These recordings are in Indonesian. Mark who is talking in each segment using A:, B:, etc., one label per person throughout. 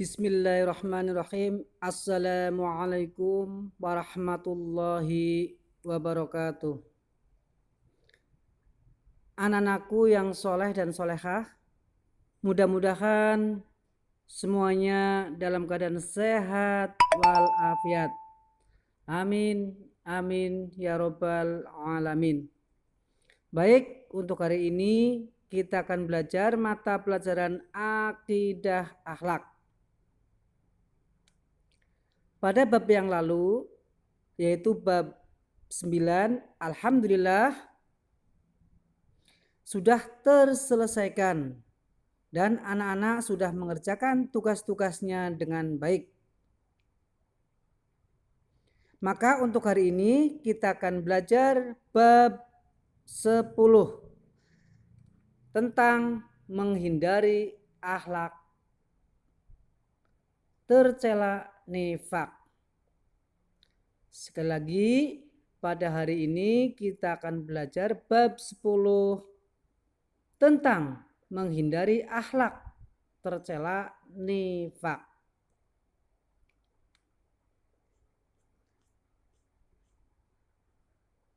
A: Bismillahirrahmanirrahim. Assalamualaikum warahmatullahi wabarakatuh. Anak-anakku yang soleh dan solehah, mudah-mudahan semuanya dalam keadaan sehat walafiat. Amin, amin ya robbal alamin. Baik, untuk hari ini kita akan belajar mata pelajaran akidah akhlak. Pada bab yang lalu, yaitu bab 9, alhamdulillah sudah terselesaikan dan anak-anak sudah mengerjakan tugas-tugasnya dengan baik. Maka untuk hari ini kita akan belajar bab 10 tentang menghindari akhlak tercela nifak. Sekali lagi, pada hari ini kita akan belajar bab 10 tentang menghindari akhlak tercela nifak.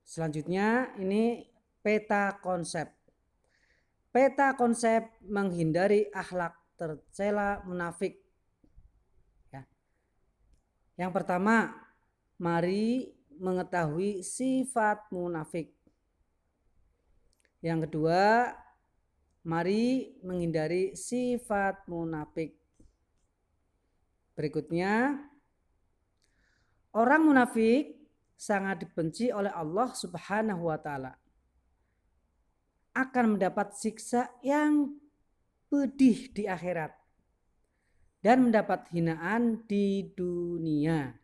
A: Selanjutnya ini peta konsep. Peta konsep menghindari akhlak tercela munafik. Yang pertama, mari mengetahui sifat munafik. Yang kedua, mari menghindari sifat munafik. Berikutnya, orang munafik sangat dibenci oleh Allah Subhanahu wa taala. Akan mendapat siksa yang pedih di akhirat dan mendapat hinaan di dunia.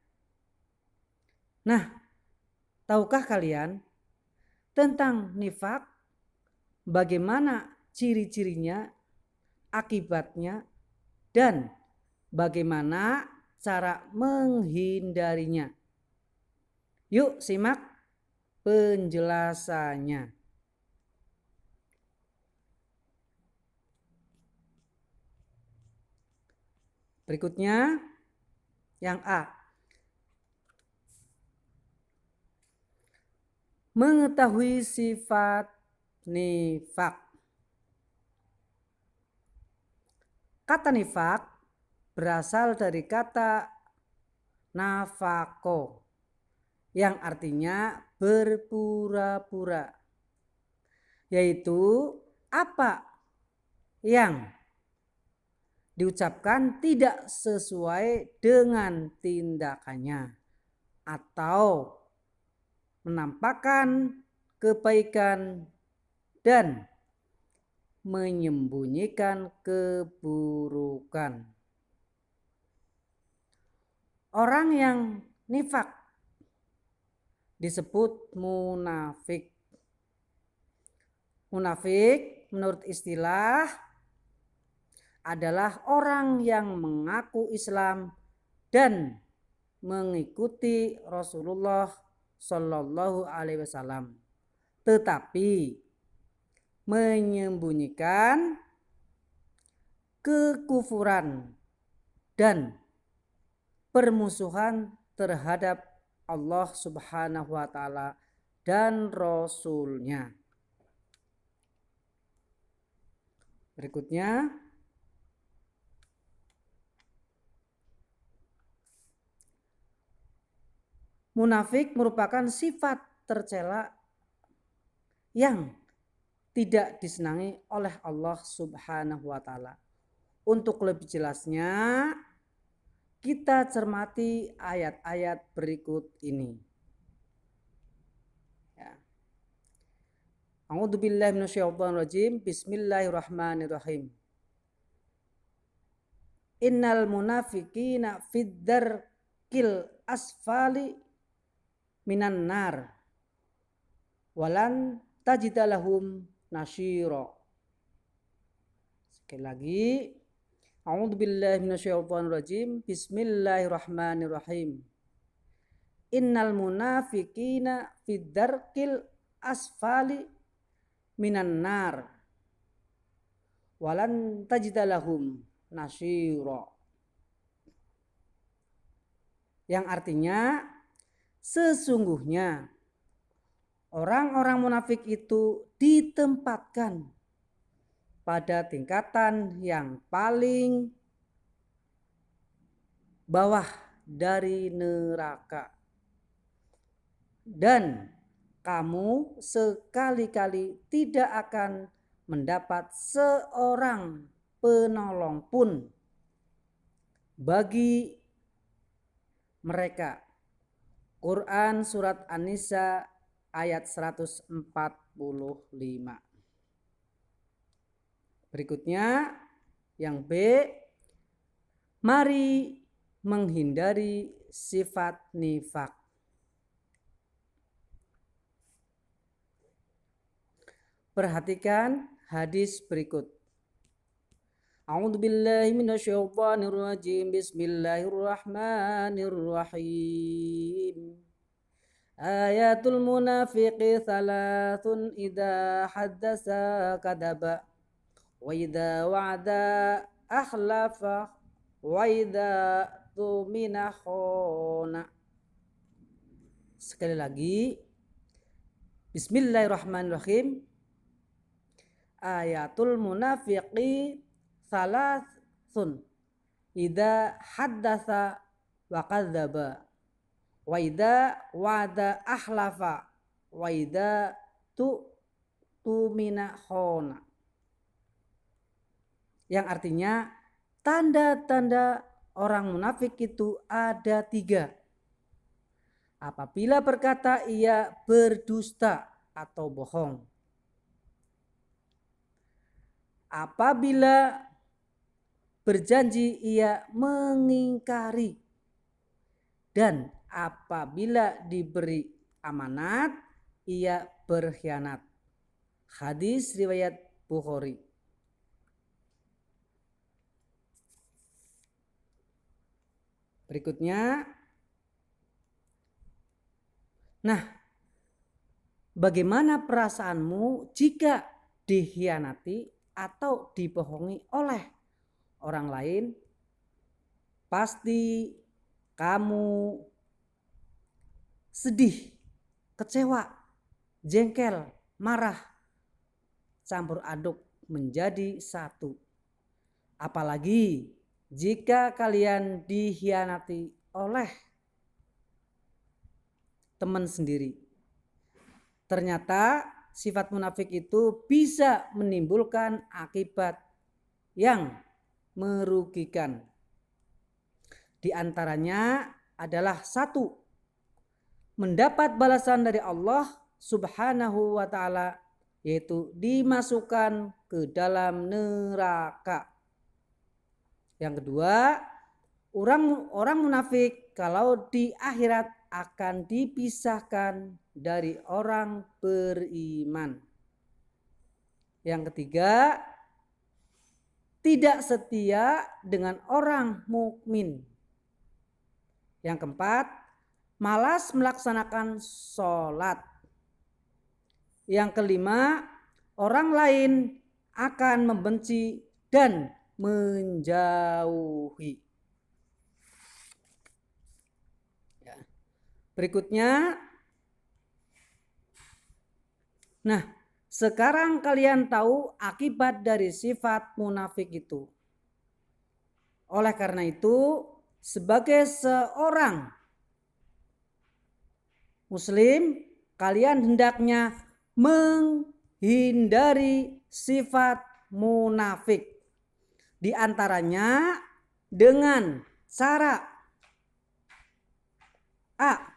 A: Nah, tahukah kalian tentang nifak? Bagaimana ciri-cirinya, akibatnya, dan bagaimana cara menghindarinya? Yuk simak penjelasannya. Berikutnya yang A. Mengetahui sifat nifak. Kata nifak berasal dari kata nafako yang artinya berpura-pura, yaitu apa yang diucapkan tidak sesuai dengan tindakannya atau menampakkan kebaikan dan menyembunyikan keburukan. Orang yang nifak disebut munafik. Munafik menurut istilah adalah orang yang mengaku Islam dan mengikuti Rasulullah Shallallahu Alaihi Wasallam, tetapi menyembunyikan kekufuran dan permusuhan terhadap Allah Subhanahu wa taala dan Rasul-Nya. Berikutnya, munafik merupakan sifat tercela yang tidak disenangi oleh Allah Subhanahu wa taala. Untuk lebih jelasnya, kita cermati ayat-ayat berikut ini. Ya. A'udzubillahi minasyaitonirrajim. Bismillahirrahmanirrahim. Innal munafiqina fid darkil asfali minan nar walan tajidalahum nasyira. Sekali lagi, a'udzubillahi minasyaitonirrajim. Bismillahirrahmanirrahim. Innal munafiqina fid darkil asfali minan nar walan tajidalahum nasyira. yang artinya sesungguhnya orang-orang munafik itu ditempatkan pada tingkatan yang paling bawah dari neraka. Dan kamu sekali-kali tidak akan mendapat seorang penolong pun bagi mereka. Quran surat An-Nisa ayat 145. Berikutnya yang B, mari menghindari sifat nifak. Perhatikan hadis berikut. A'udzubillahi minasyaitonirrajim. Bismillahirrahmanirrahim. Ayatul munafiqi thalathun idza haddasa kadaba wa idza wa'ada akhlafa wa idza tumina khona. Sekali lagi. Bismillahirrahmanirrahim. Ayatul munafiqi thalathun idza haddasa wa kadzdzaba wa idza wa'ada akhlafa wa idza tumina khona. Yang artinya tanda-tanda orang munafik itu ada 3. Apabila berkata ia berdusta atau bohong. Apabila berjanji ia mengingkari. Dan apabila diberi amanat ia berkhianat. Hadis riwayat Bukhari. Berikutnya. Nah, bagaimana perasaanmu jika dikhianati atau dibohongi oleh orang lain? Pasti kamu sedih, kecewa, jengkel, marah, campur aduk menjadi satu. Apalagi jika kalian dikhianati oleh teman sendiri. Ternyata sifat munafik itu bisa menimbulkan akibat yang merugikan. Di antaranya adalah 1, mendapat balasan dari Allah Subhanahu wa ta'ala, yaitu dimasukkan ke dalam neraka. Yang kedua, orang munafik kalau di akhirat akan dipisahkan dari orang beriman. Yang ketiga, tidak setia dengan orang mukmin. Yang keempat, malas melaksanakan sholat. Yang kelima, orang lain akan membenci dan menjauhi. Berikutnya. Nah, sekarang kalian tahu akibat dari sifat munafik itu. Oleh karena itu, sebagai seorang muslim, kalian hendaknya menghindari sifat munafik. Di antaranya dengan cara A,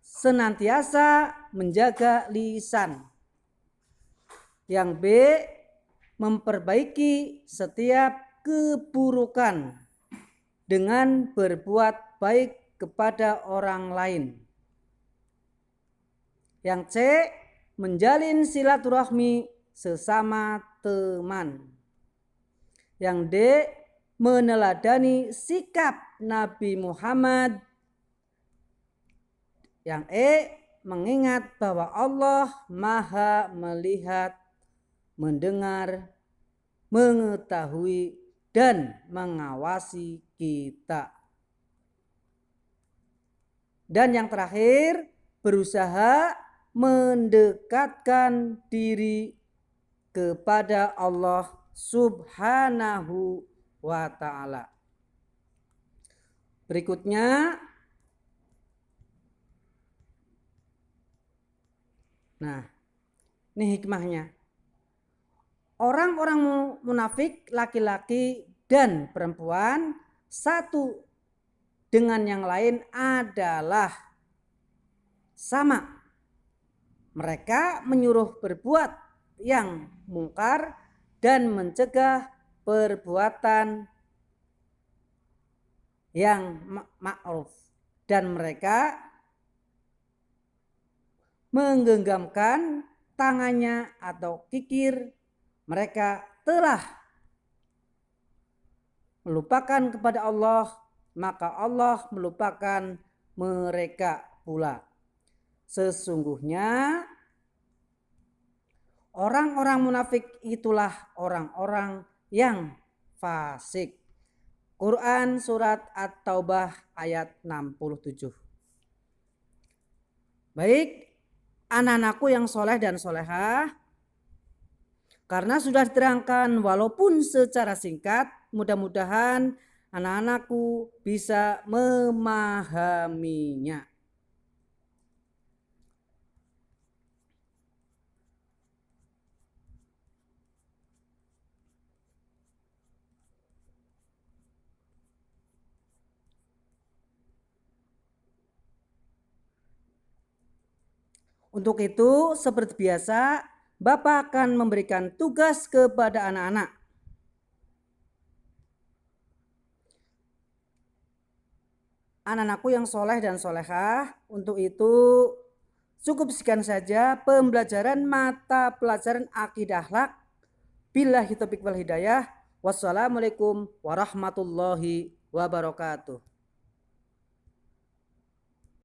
A: senantiasa menjaga lisan. Yang B, memperbaiki setiap keburukan dengan berbuat baik kepada orang lain. Yang C, menjalin silaturahmi sesama teman. Yang D, meneladani sikap Nabi Muhammad. Yang E, mengingat bahwa Allah Maha melihat, mendengar, mengetahui, dan mengawasi kita. Dan yang terakhir, berusaha mendekatkan diri kepada Allah Subhanahu wa ta'ala. Berikutnya, nah ini hikmahnya. Orang-orang munafik laki-laki dan perempuan satu dengan yang lain adalah sama. Mereka menyuruh berbuat yang mungkar dan mencegah perbuatan yang ma'ruf, dan mereka menggenggamkan tangannya atau kikir. Mereka telah melupakan kepada Allah, maka Allah melupakan mereka pula. Sesungguhnya orang-orang munafik itulah orang-orang yang fasik. Quran surat At-Taubah ayat 67. Baik, anak-anakku yang soleh dan solehah, karena sudah diterangkan walaupun secara singkat, mudah-mudahan anak-anakku bisa memahaminya. Untuk itu, seperti biasa, Bapak akan memberikan tugas kepada anak-anak. Anak-anakku yang soleh dan solehah, untuk itu cukup sekian saja pembelajaran mata pelajaran akidah akhlak. Billahi taufiq wal hidayah. Wassalamualaikum warahmatullahi wabarakatuh.